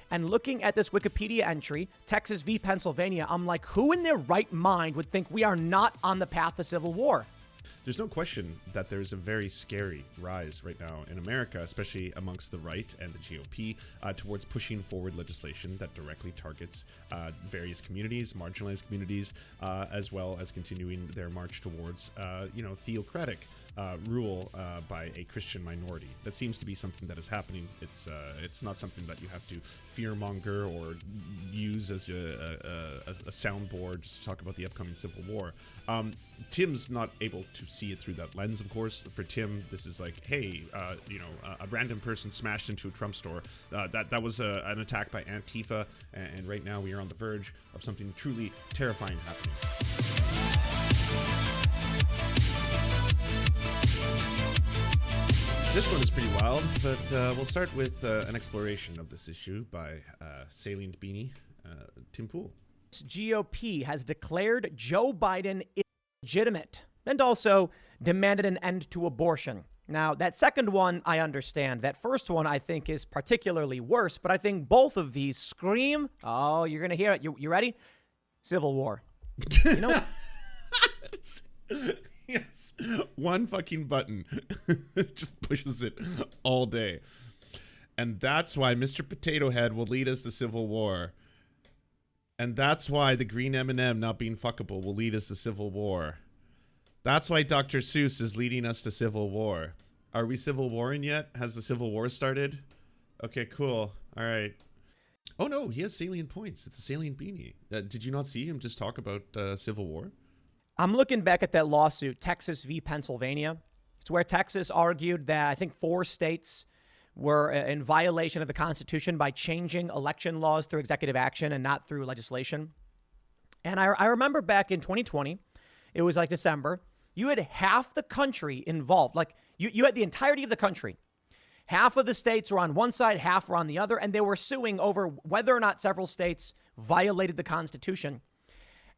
And looking at this Wikipedia entry, Texas v. Pennsylvania, I'm like, who in their right mind would think we are not on the path to civil war? There's no question that there's a very scary rise right now in America, especially amongst the right and the GOP, towards pushing forward legislation that directly targets various communities, marginalized communities, as well as continuing their march towards, theocratic rule by a Christian minority. That seems to be something that is happening. It's not something that you have to fearmonger or use as a soundboard just to talk about the upcoming civil war. Tim's not able to see it through that lens, of course. For Tim, this is like, hey, a random person smashed into a Trump store. That was an attack by Antifa, and right now we are on the verge of something truly terrifying happening. This one is pretty wild, but we'll start with an exploration of this issue by Salient Beanie, Tim Pool. GOP has declared Joe Biden illegitimate and also demanded an end to abortion. Now, that second one, I understand. That first one, I think, is particularly worse, but I think both of these scream, oh, you're going to hear it. You ready? Civil war. You know? Yes. One fucking button. It just pushes it all day. And that's why Mr. Potato Head will lead us to civil war. And that's why the green M&M not being fuckable will lead us to civil war. That's why Dr. Seuss is leading us to civil war. Are we civil warring yet? Has the civil war started? Okay, cool. All right. Oh no, he has salient points. It's a salient beanie. Did you not see him just talk about civil war? I'm looking back at that lawsuit, Texas v. Pennsylvania. It's where Texas argued that I think 4 states were in violation of the Constitution by changing election laws through executive action and not through legislation. And I remember back in 2020, it was like December, you had half the country involved. Like you had the entirety of the country. Half of the states were on one side, half were on the other, and they were suing over whether or not several states violated the Constitution.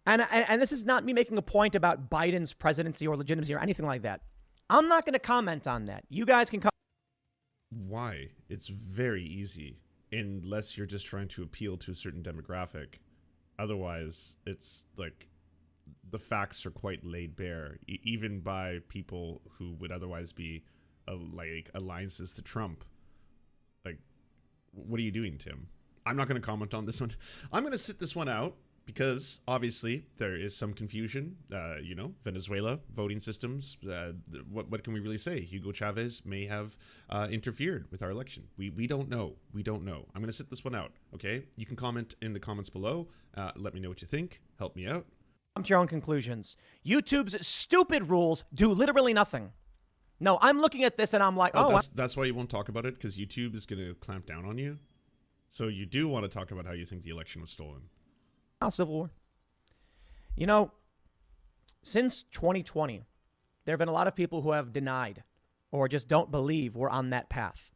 And this is not me making a point about Biden's presidency or legitimacy or anything like that. I'm not going to comment on that. You guys can comment. Why? It's very easy, unless you're just trying to appeal to a certain demographic. Otherwise, it's like the facts are quite laid bare, even by people who would otherwise be like alliances to Trump. Like, what are you doing, Tim? I'm not going to comment on this one. I'm going to sit this one out. Because obviously there is some confusion, Venezuela, voting systems. What can we really say? Hugo Chavez may have interfered with our election. We don't know. We don't know. I'm going to sit this one out. Okay. You can comment in the comments below. Let me know what you think. Help me out. Come to your own conclusions. YouTube's stupid rules do literally nothing. No, I'm looking at this and I'm like, that's why you won't talk about it, because YouTube is going to clamp down on you. So you do want to talk about how you think the election was stolen. Civil war. Since 2020, there have been a lot of people who have denied or just don't believe we're on that path.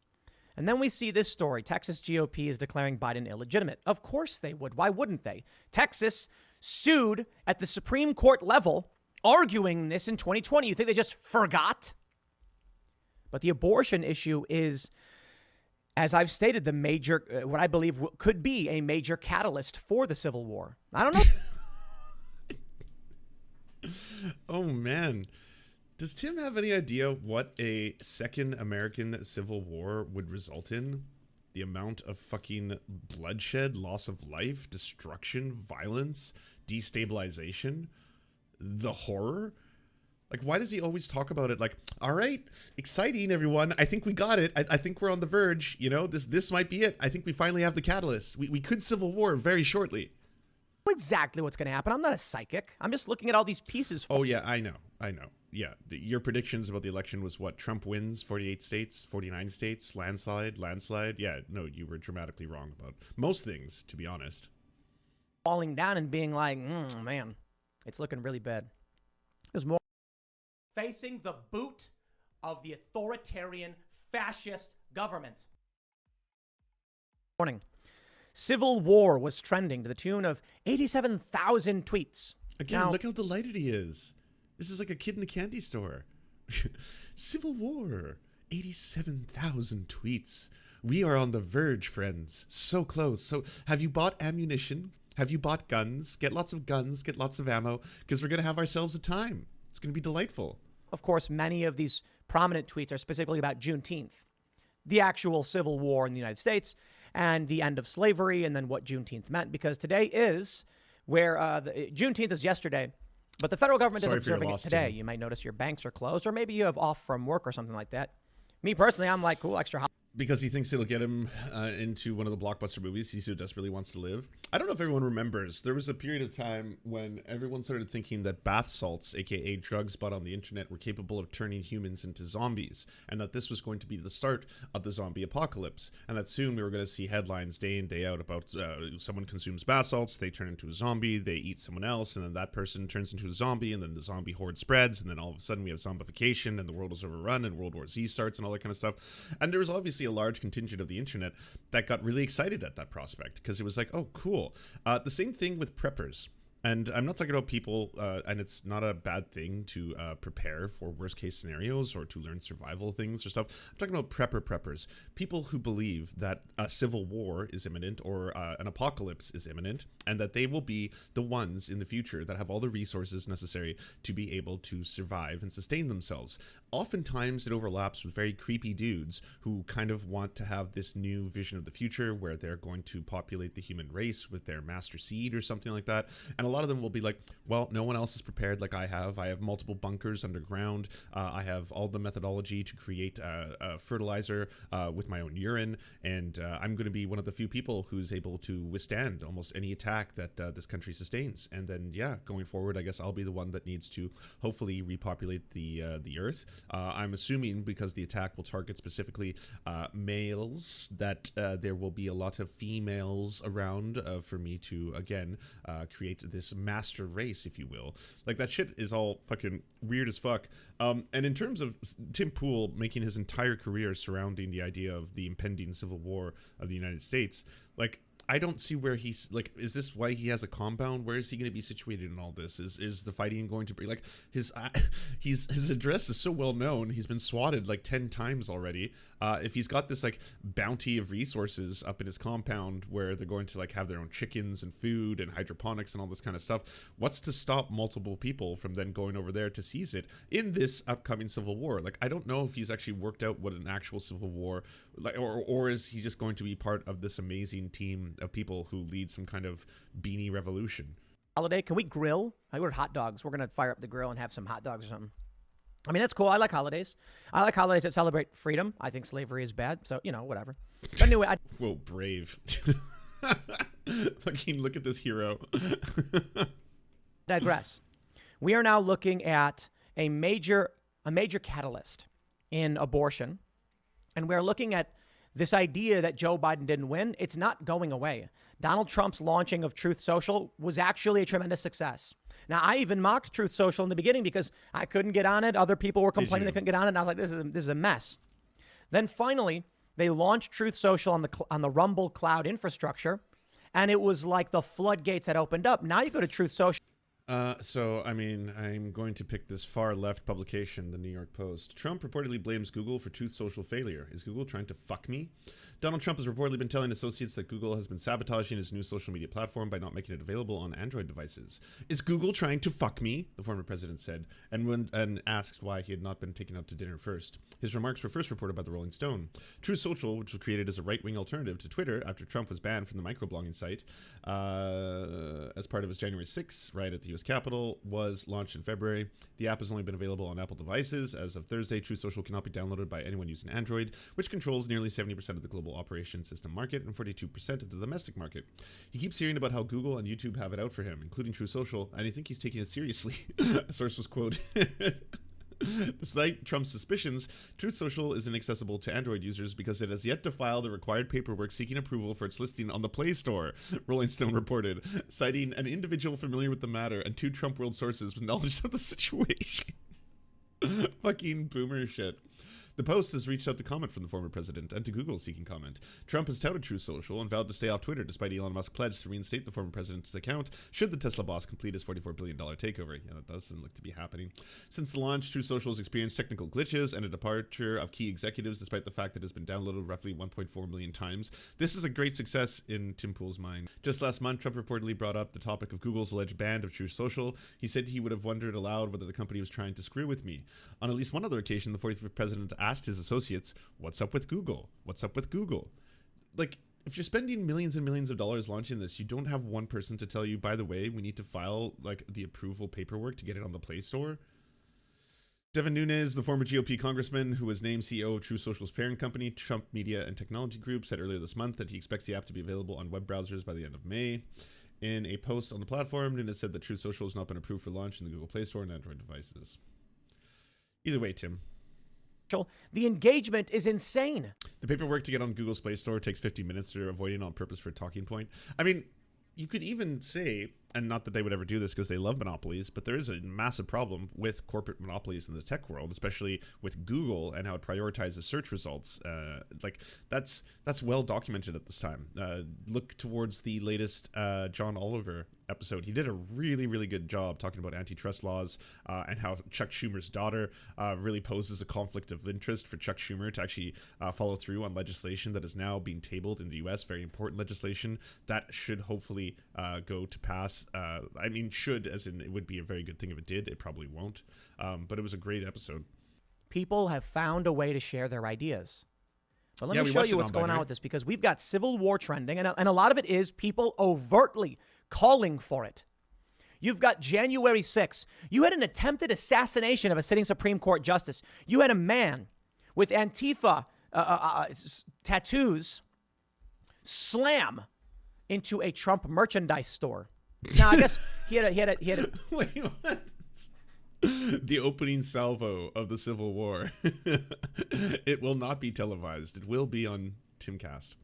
And then we see this story. Texas GOP is declaring Biden illegitimate. Of course they would. Why wouldn't they? Texas sued at the Supreme Court level, arguing this in 2020. You think they just forgot? But the abortion issue is, as I've stated, the major, what I believe could be a major catalyst for the Civil War. I don't know. Oh, man. Does Tim have any idea what a second American Civil War would result in? The amount of fucking bloodshed, loss of life, destruction, violence, destabilization, the horror? Like, why does he always talk about it like, all right, exciting, everyone. I think we got it. I think we're on the verge. This might be it. I think we finally have the catalyst. We could civil war very shortly. Exactly what's going to happen. I'm not a psychic. I'm just looking at all these pieces. Oh, yeah, I know. Yeah, your predictions about the election was what? Trump wins 48 states, 49 states, landslide. Yeah, no, you were dramatically wrong about most things, to be honest. Falling down and being like, man, it's looking really bad. There's more. Facing the boot of the authoritarian fascist government. Morning. Civil war was trending to the tune of 87,000 tweets. Again, now, look how delighted he is. This is like a kid in a candy store. Civil war, 87,000 tweets. We are on the verge, friends. So close. So have you bought ammunition? Have you bought guns? Get lots of guns, get lots of ammo, because we're going to have ourselves a time. It's going to be delightful. Of course, many of these prominent tweets are specifically about Juneteenth, the actual civil war in the United States and the end of slavery, and then what Juneteenth meant, because today is where Juneteenth is yesterday, but the federal government is observing it today. You might notice your banks are closed, or maybe you have off from work or something like that. Me personally, I'm like, cool, extra hot. Because he thinks it'll get him into one of the blockbuster movies he so desperately wants to live. I don't know if everyone remembers. There was a period of time when everyone started thinking that bath salts, aka drugs bought on the internet, were capable of turning humans into zombies, and that this was going to be the start of the zombie apocalypse, and that soon we were going to see headlines day in, day out about someone consumes bath salts, they turn into a zombie, they eat someone else, and then that person turns into a zombie, and then the zombie horde spreads, and then all of a sudden we have zombification, and the world is overrun, and World War Z starts, and all that kind of stuff. And there was obviously a large contingent of the internet that got really excited at that prospect, because it was like, oh, cool. The same thing with preppers. And I'm not talking about people, and it's not a bad thing to prepare for worst case scenarios or to learn survival things or stuff. I'm talking about preppers, people who believe that a civil war is imminent or an apocalypse is imminent, and that they will be the ones in the future that have all the resources necessary to be able to survive and sustain themselves. Oftentimes it overlaps with very creepy dudes who kind of want to have this new vision of the future where they're going to populate the human race with their master seed or something like that. And a lot of them will be like, well, no one else is prepared like I have. I have multiple bunkers underground. I have all the methodology to create fertilizer with my own urine. And I'm going to be one of the few people who's able to withstand almost any attack that this country sustains. And then, yeah, going forward, I guess I'll be the one that needs to hopefully repopulate the earth. I'm assuming because the attack will target specifically males that there will be a lot of females around for me to, again, create this master race, if you will. Like, that shit is all fucking weird as fuck. And in terms of Tim Pool making his entire career surrounding the idea of the impending civil war of the United States, like, I don't see where he's, like, is this why he has a compound? Where is he going to be situated in all this? Is the fighting going to be, like, his address is so well known. He's been swatted, like, 10 times already. If he's got this, like, bounty of resources up in his compound where they're going to, like, have their own chickens and food and hydroponics and all this kind of stuff, what's to stop multiple people from then going over there to seize it in this upcoming civil war? Like, I don't know if he's actually worked out what an actual civil war, like, or is he just going to be part of this amazing team of people who lead some kind of beanie revolution? Holiday, can we grill? I ordered hot dogs. We're going to fire up the grill and have some hot dogs or something. I mean, that's cool. I like holidays. I like holidays that celebrate freedom. I think slavery is bad. So, you know, whatever. But anyway, whoa, brave. Fucking look at this hero. Digress. We are now looking at a major catalyst in abortion. And we're looking at this idea that Joe Biden didn't win. It's not going away. Donald Trump's launching of Truth Social was actually a tremendous success. Now, I even mocked Truth Social in the beginning because I couldn't get on it. Other people were complaining they couldn't get on it. And I was like, this is a mess. Then finally, they launched Truth Social on the Rumble cloud infrastructure. And it was like the floodgates had opened up. Now you go to Truth Social. So, I mean, I'm going to pick this far left publication, the New York Post. Trump reportedly blames Google for Truth Social failure. Is Google trying to fuck me? Donald Trump has reportedly been telling associates that Google has been sabotaging his new social media platform by not making it available on Android devices. Is Google trying to fuck me? The former president said, and asked why he had not been taken out to dinner first. His remarks were first reported by the Rolling Stone. Truth Social, which was created as a right-wing alternative to Twitter after Trump was banned from the microblogging site as part of his January 6th riot at the U.S. Capitol, was launched in February. The app has only been available on Apple devices. As of Thursday, Truth Social cannot be downloaded by anyone using Android, which controls nearly 70% of the global operation system market and 42% of the domestic market. He keeps hearing about how Google and YouTube have it out for him, including Truth Social, and I think he's taking it seriously. A source was quoted. Despite Trump's suspicions, Truth Social is inaccessible to Android users because it has yet to file the required paperwork seeking approval for its listing on the Play Store, Rolling Stone reported, citing an individual familiar with the matter and 2 Trump world sources with knowledge of the situation. Fucking boomer shit. The Post has reached out to comment from the former president and to Google seeking comment. Trump has touted Truth Social and vowed to stay off Twitter despite Elon Musk's pledge to reinstate the former president's account should the Tesla boss complete his $44 billion takeover. Yeah, that doesn't look to be happening. Since the launch, Truth Social has experienced technical glitches and a departure of key executives despite the fact that it has been downloaded roughly 1.4 million times. This is a great success in Tim Pool's mind. Just last month, Trump reportedly brought up the topic of Google's alleged ban of Truth Social. He said he would have wondered aloud whether the company was trying to screw with me. On at least one other occasion, the 45th president asked his associates, "What's up with Google? What's up with Google?" Like, if you're spending millions and millions of dollars launching this, you don't have one person to tell you, by the way, we need to file like the approval paperwork to get it on the Play Store. Devin Nunes, the former GOP congressman who was named CEO of Truth Social's parent company, Trump Media and Technology Group, said earlier this month that he expects the app to be available on web browsers by the end of May. In a post on the platform, Nunes said that Truth Social has not been approved for launch in the Google Play Store and Android devices. Either way, Tim. The engagement is insane. The paperwork to get on Google's Play Store takes 50 minutes. They're avoiding on purpose for a talking point. I mean, you could even say, and not that they would ever do this because they love monopolies, but there is a massive problem with corporate monopolies in the tech world, especially with Google and how it prioritizes search results. Like that's well documented at this time. Look towards the latest John Oliver episode. He did a really, really good job talking about antitrust laws and how Chuck Schumer's daughter really poses a conflict of interest for Chuck Schumer to actually follow through on legislation that is now being tabled in the U.S. Very important legislation that should hopefully go to pass. I mean, should, as in it would be a very good thing if it did. It probably won't. But it was a great episode. People have found a way to share their ideas. But let me show you what's going on with this, because we've got civil war trending, and a lot of it is people overtly calling for it. You've got January 6th. You had an attempted assassination of a sitting Supreme Court justice. You had a man with Antifa tattoos slam into a Trump merchandise store. Now, I guess he had a Wait, what? The opening salvo of the Civil War. It will not be televised. It will be on Timcast.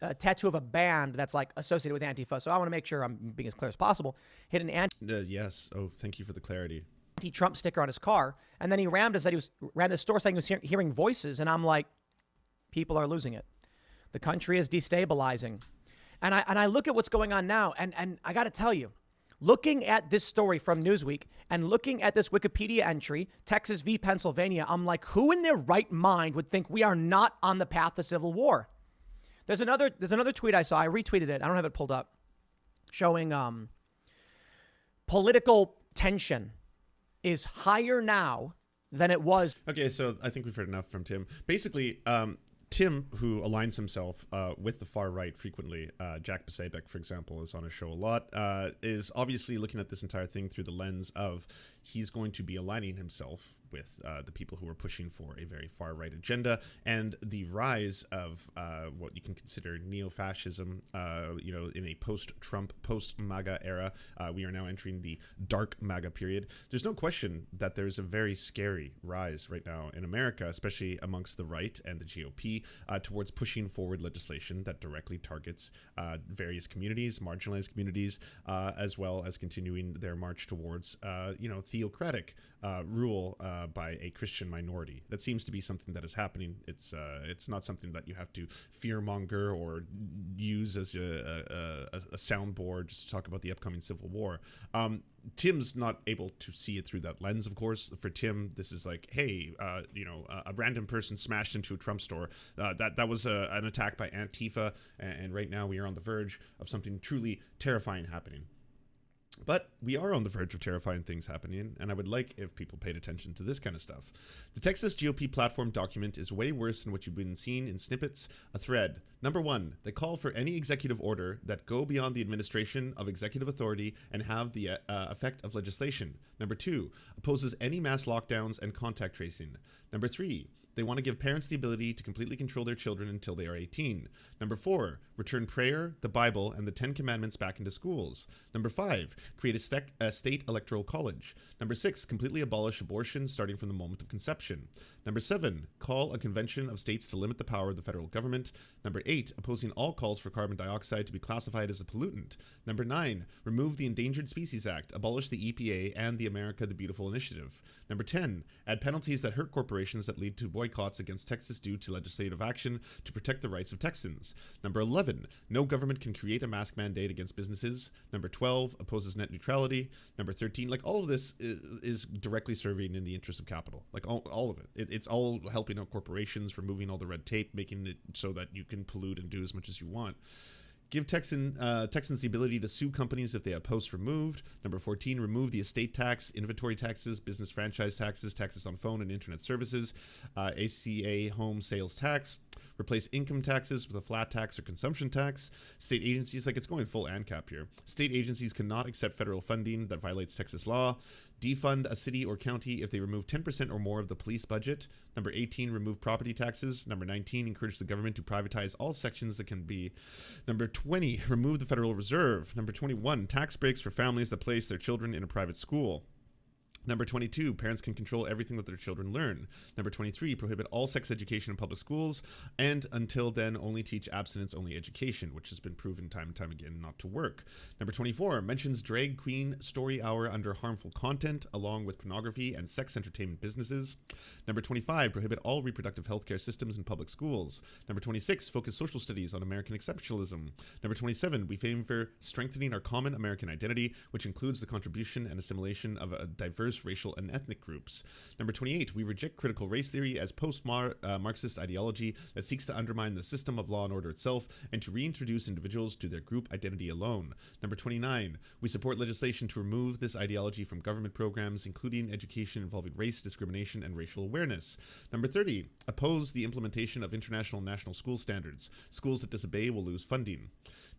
A tattoo of a band that's like associated with Antifa. So I want to make sure I'm being as clear as possible. Hit an yes. Oh, thank you for the clarity. Anti-Trump sticker on his car, and then he ran the store saying he was hearing voices, and I'm like, people are losing it. The country is destabilizing. And I look at what's going on now, and I got to tell you, looking at this story from Newsweek and looking at this Wikipedia entry, Texas v. Pennsylvania, I'm like, who in their right mind would think we are not on the path to civil war? There's another tweet I saw. I retweeted it. I don't have it pulled up, showing political tension is higher now than it was. Okay, so I think we've heard enough from Tim. Basically, Tim, who aligns himself with the far right frequently, Jack Pasabek, for example, is on his show a lot, is obviously looking at this entire thing through the lens of he's going to be aligning himself with the people who are pushing for a very far right agenda and the rise of what you can consider neo-fascism, in a post-Trump, post-MAGA era. We are now entering the dark MAGA period. There's no question that there's a very scary rise right now in America, especially amongst the right and the GOP, towards pushing forward legislation that directly targets various communities, marginalized communities, as well as continuing their march towards, theocratic rule by a Christian minority. That seems to be something that is happening. It's not something that you have to fearmonger or use as a soundboard just to talk about the upcoming civil war. Tim's not able to see it through that lens, of course. For Tim, this is like, hey, a random person smashed into a Trump store. That was an attack by Antifa, and right now we are on the verge of something truly terrifying happening. But we are on the verge of terrifying things happening, and I would like if people paid attention to this kind of stuff. The Texas GOP platform document is way worse than what you've been seeing in snippets. A thread. Number 1, they call for any executive order that go beyond the administration of executive authority and have the effect of legislation. Number 2, opposes any mass lockdowns and contact tracing. Number 3, they want to give parents the ability to completely control their children until they are 18. Number 4, return prayer, the Bible, and the 10 Commandments back into schools. Number 5, create a state electoral college. Number 6, completely abolish abortion starting from the moment of conception. Number 7, call a convention of states to limit the power of the federal government. Number 8, opposing all calls for carbon dioxide to be classified as a pollutant. Number 9, remove the Endangered Species Act, abolish the EPA and the America the Beautiful initiative. Number 10, add penalties that hurt corporations corporations that lead to boycotts against Texas due to legislative action to protect the rights of Texans. Number 11, no government can create a mask mandate against businesses. Number 12, opposes net neutrality. Number 13, like all of this is directly serving in the interest of capital. Like all of it. It's all helping out corporations, removing all the red tape, making it so that you can pollute and do as much as you want. Give Texans the ability to sue companies if they have posts removed. Number 14, remove the estate tax, inventory taxes, business franchise taxes, taxes on phone and internet services, ACA home sales tax. Replace income taxes with a flat tax or consumption tax. State agencies, like it's going full ANCAP here. State agencies cannot accept federal funding that violates Texas law. Defund a city or county if they remove 10% or more of the police budget. Number 18, remove property taxes. Number 19, encourage the government to privatize all sections that can be. Number 20, remove the Federal Reserve. Number 21, tax breaks for families that place their children in a private school. Number 22, parents can control everything that their children learn. Number 23, prohibit all sex education in public schools, and until then, only teach abstinence-only education, which has been proven time and time again not to work. Number 24, mentions drag queen story hour under harmful content, along with pornography and sex entertainment businesses. Number 25, prohibit all reproductive healthcare systems in public schools. Number 26, focus social studies on American exceptionalism. Number 27, we favor strengthening our common American identity, which includes the contribution and assimilation of a diverse racial and ethnic groups. Number 28, we reject critical race theory as post-Marxist ideology that seeks to undermine the system of law and order itself and to reintroduce individuals to their group identity alone. Number 29, we support legislation to remove this ideology from government programs, including education involving race, discrimination, and racial awareness. Number 30, oppose the implementation of international and national school standards. Schools that disobey will lose funding.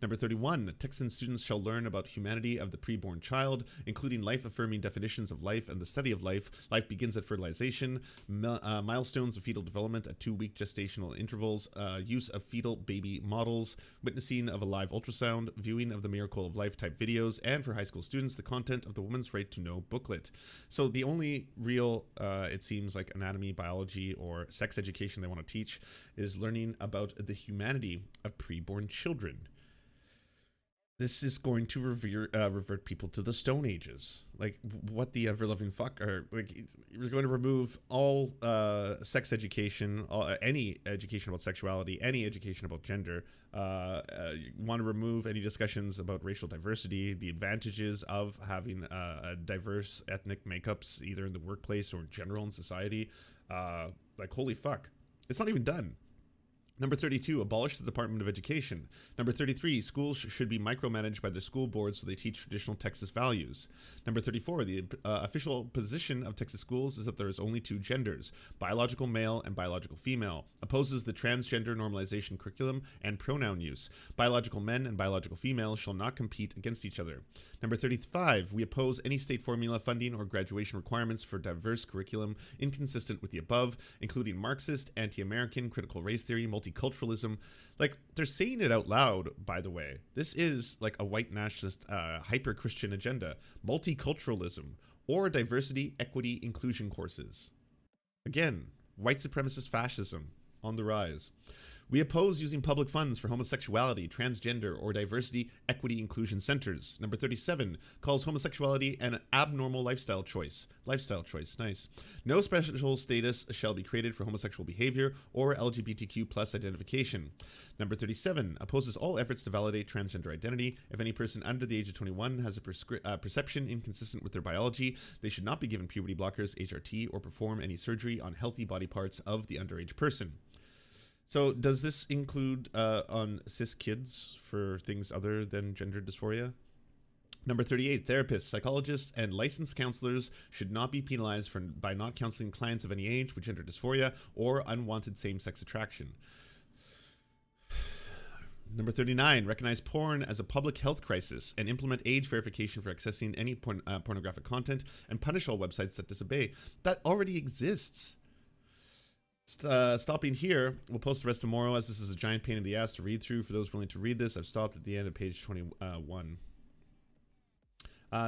Number 31, Texan students shall learn about humanity of the preborn child, including life-affirming definitions of life and the study of life. Life begins at fertilization, milestones of fetal development at 2-week gestational intervals, use of fetal baby models, witnessing of a live ultrasound, viewing of the miracle of life type videos, and for high school students, the content of the Woman's Right to Know booklet. So the only real, it seems like anatomy, biology, or sex education they want to teach is learning about the humanity of preborn children. This is going to revert people to the Stone Ages. Like, what the ever-loving fuck are, like, you're going to remove all sex education, any education about sexuality, any education about gender. You want to remove any discussions about racial diversity, the advantages of having diverse ethnic makeups, either in the workplace or in general in society. Like, holy fuck. It's not even done. Number 32, abolish the Department of Education. Number 33, schools should be micromanaged by their school boards so they teach traditional Texas values. Number 34, the official position of Texas schools is that there is only 2 genders, biological male and biological female. Opposes the transgender normalization curriculum and pronoun use. Biological men and biological females shall not compete against each other. Number 35, we oppose any state formula funding or graduation requirements for diverse curriculum inconsistent with the above, including Marxist, anti-American, critical race theory, multiculturalism. Like, they're saying it out loud, by the way. This is like a white nationalist, hyper-Christian agenda. Multiculturalism or diversity, equity, inclusion courses. Again, white supremacist fascism on the rise. We oppose using public funds for homosexuality, transgender, or diversity, equity, inclusion centers. Number 37 calls homosexuality an abnormal lifestyle choice. Lifestyle choice, nice. No special status shall be created for homosexual behavior or LGBTQ plus identification. Number 37 opposes all efforts to validate transgender identity. If any person under the age of 21 has a perception inconsistent with their biology, they should not be given puberty blockers, HRT, or perform any surgery on healthy body parts of the underage person. So does this include on cis kids for things other than gender dysphoria? Number 38, therapists, psychologists, and licensed counselors should not be penalized by not counseling clients of any age with gender dysphoria or unwanted same-sex attraction. Number 39, recognize porn as a public health crisis and implement age verification for accessing any pornographic content and punish all websites that disobey. That already exists. Stopping here, we'll post the rest tomorrow as this is a giant pain in the ass to read through. For those willing to read this, I've stopped at the end of page 21.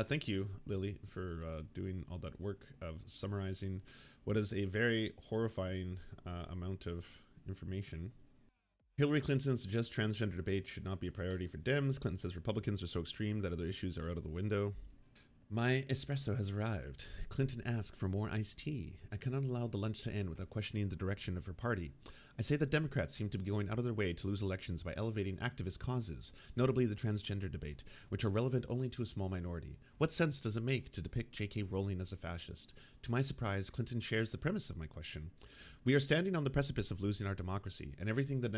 Thank you, Lily, for doing all that work of summarizing what is a very horrifying amount of information. Hillary Clinton suggests transgender debate should not be a priority for Dems. Clinton says Republicans are so extreme that other issues are out of the window. My espresso has arrived. Clinton asked for more iced tea. I cannot allow the lunch to end without questioning the direction of her party. I say that Democrats seem to be going out of their way to lose elections by elevating activist causes, notably the transgender debate, which are relevant only to a small minority. What sense does it make to depict J.K. Rowling as a fascist? To my surprise, Clinton shares the premise of my question. We are standing on the precipice of losing our democracy, and everything that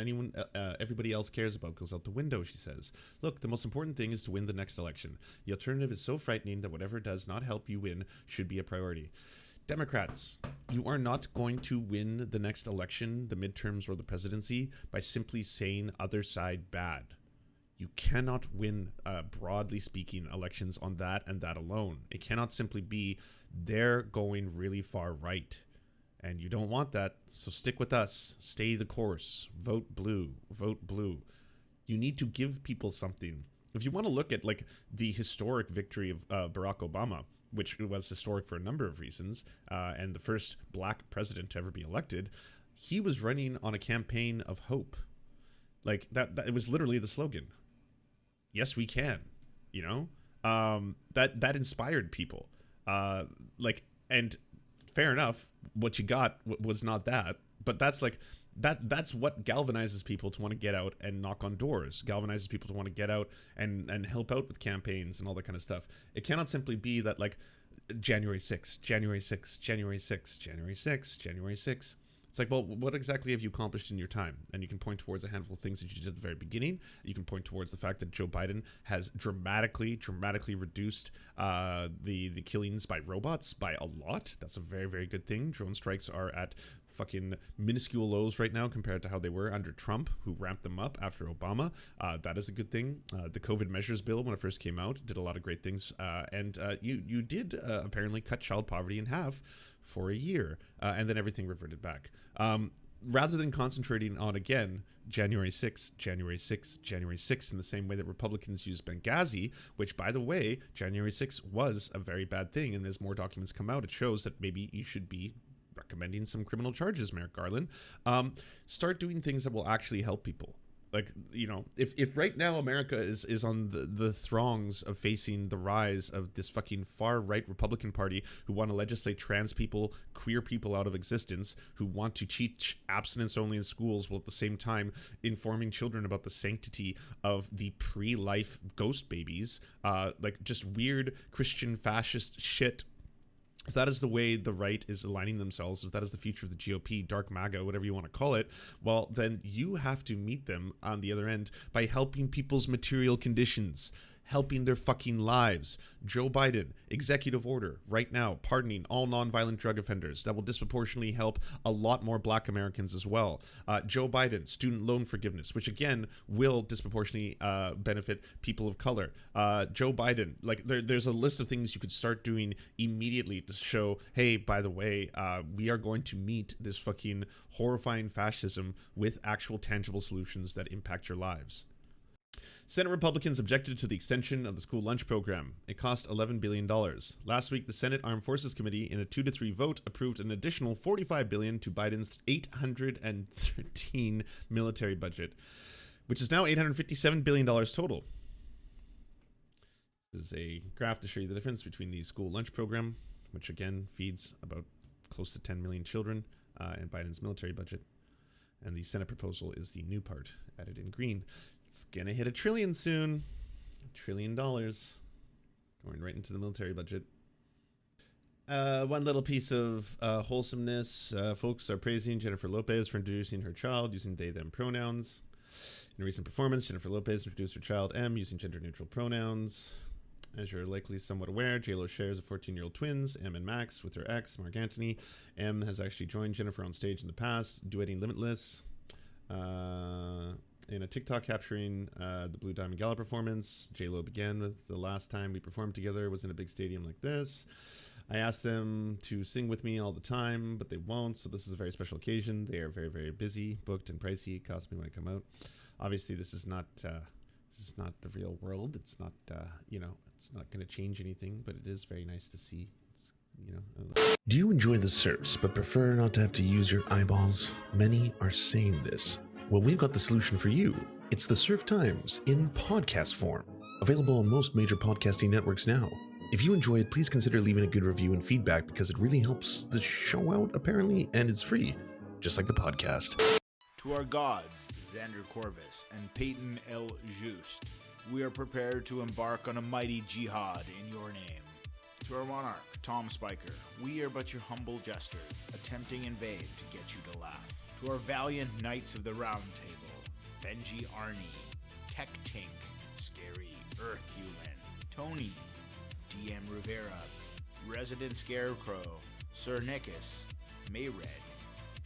everybody else cares about goes out the window, she says. Look, the most important thing is to win the next election. The alternative is so frightening that whatever does not help you win should be a priority. Democrats, you are not going to win the next election, the midterms or the presidency, by simply saying other side bad. You cannot win, broadly speaking, elections on that and that alone. It cannot simply be they're going really far right. And you don't want that, so stick with us. Stay the course. Vote blue. Vote blue. You need to give people something. If you want to look at like the historic victory of Barack Obama, which was historic for a number of reasons, and the first black president to ever be elected, he was running on a campaign of hope. Like that it was literally the slogan. Yes, we can. You know, that inspired people. And fair enough, what you got was not that, but that's like that's what galvanizes people to want to get out and knock on doors, galvanizes people to want to get out and help out with campaigns and all that kind of stuff. It cannot simply be that like January 6th, January 6th, January 6th, January 6th, January 6th. It's like, well, what exactly have you accomplished in your time? And you can point towards a handful of things that you did at the very beginning. You can point towards the fact that Joe Biden has dramatically reduced the killings by robots by a lot. That's a very, very good thing. Drone strikes are at fucking minuscule lows right now compared to how they were under Trump, who ramped them up after Obama. That is a good thing. The COVID measures bill, when it first came out, did a lot of great things. And you did apparently cut child poverty in half for a year, and then everything reverted back. Rather than concentrating on, again, January 6th, January 6th, January 6th, in the same way that Republicans used Benghazi, which, by the way, January 6th was a very bad thing, and as more documents come out, it shows that maybe you should be recommending some criminal charges, Merrick Garland. Start doing things that will actually help people. Like, you know, if right now America is on the throngs of facing the rise of this fucking far-right Republican Party who want to legislate trans people, queer people out of existence, who want to teach abstinence only in schools while at the same time informing children about the sanctity of the pre-life ghost babies, like just weird Christian fascist shit. If that is the way the right is aligning themselves, if that is the future of the GOP, dark MAGA, whatever you want to call it, well, then you have to meet them on the other end by helping people's material conditions, helping their fucking lives. Joe Biden, executive order right now, pardoning all nonviolent drug offenders. That will disproportionately help a lot more black Americans as well. Joe Biden, student loan forgiveness, which again will disproportionately benefit people of color. Joe Biden, like there's a list of things you could start doing immediately to show, hey, by the way, we are going to meet this fucking horrifying fascism with actual tangible solutions that impact your lives. Senate Republicans objected to the extension of the school lunch program. It cost $11 billion. Last week, the Senate Armed Forces Committee, in a 2-3 vote, approved an additional $45 billion to Biden's $813 military budget, which is now $857 billion total. This is a graph to show you the difference between the school lunch program, which again feeds about close to 10 million children, and Biden's military budget. And the Senate proposal is the new part, added in green. It's gonna hit $1 trillion soon. $1 trillion going right into the military budget. One little piece of wholesomeness. Folks are praising Jennifer Lopez for introducing her child using they/them pronouns. In a recent performance, Jennifer Lopez introduced her child M using gender-neutral pronouns. As you're likely somewhat aware, J.Lo shares a 14-year-old twins, M and Max, with her ex, Mark Antony. M has actually joined Jennifer on stage in the past, duetting Limitless. In a TikTok capturing the Blue Diamond Gala performance, J.Lo began with, the last time we performed together was in a big stadium like this. I asked them to sing with me all the time, but they won't, so this is a very special occasion. They are very, very busy, booked, and pricey. It cost me when I come out. Obviously, this is not the real world. It's not, it's not going to change anything, but it is very nice to see. Do you enjoy the Serfs, but prefer not to have to use your eyeballs? Many are saying this. Well, we've got the solution for you. It's the Serf Times in podcast form. Available on most major podcasting networks now. If you enjoy it, please consider leaving a good review and feedback because it really helps the show out, apparently, and it's free, just like the podcast. To our gods, Xander Corvus and Peyton L. Just, we are prepared to embark on a mighty jihad in your name. To our monarch, Tom Spiker, we are but your humble jester, attempting in vain to get you to laugh. To our valiant knights of the Round Table, Benji Arnie, Tech Tink, Scary Earth Human, Tony, DM Rivera, Resident Scarecrow, Sir Nickus, Mayred,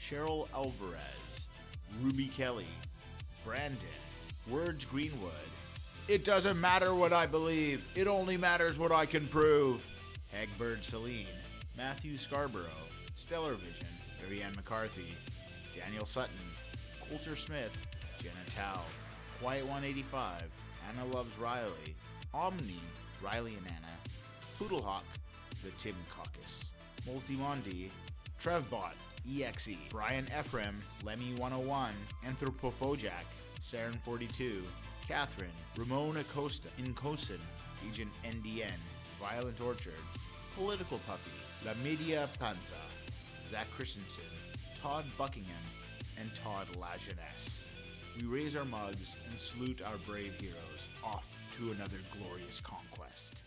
Cheryl Alvarez, Ruby Kelly, Brandon, Words Greenwood. It doesn't matter what I believe, it only matters what I can prove. Hagbird Celine, Matthew Scarborough, Stellar Vision, Ariane McCarthy, Daniel Sutton, Coulter Smith, Jenna Tao, Quiet 185, Anna Loves Riley, Omni, Riley and Anna, Poodlehawk, The Tim Caucus, Multimondi, Trevbot, EXE, Brian Ephraim, Lemmy 101, Anthropophojack, Saren 42, Catherine, Ramon Acosta, Incosin, Agent NDN, Violent Orchard, Political Puppy, La Media Panza, Zach Christensen, Todd Buckingham, and Todd Lajeunesse. We raise our mugs and salute our brave heroes off to another glorious conquest.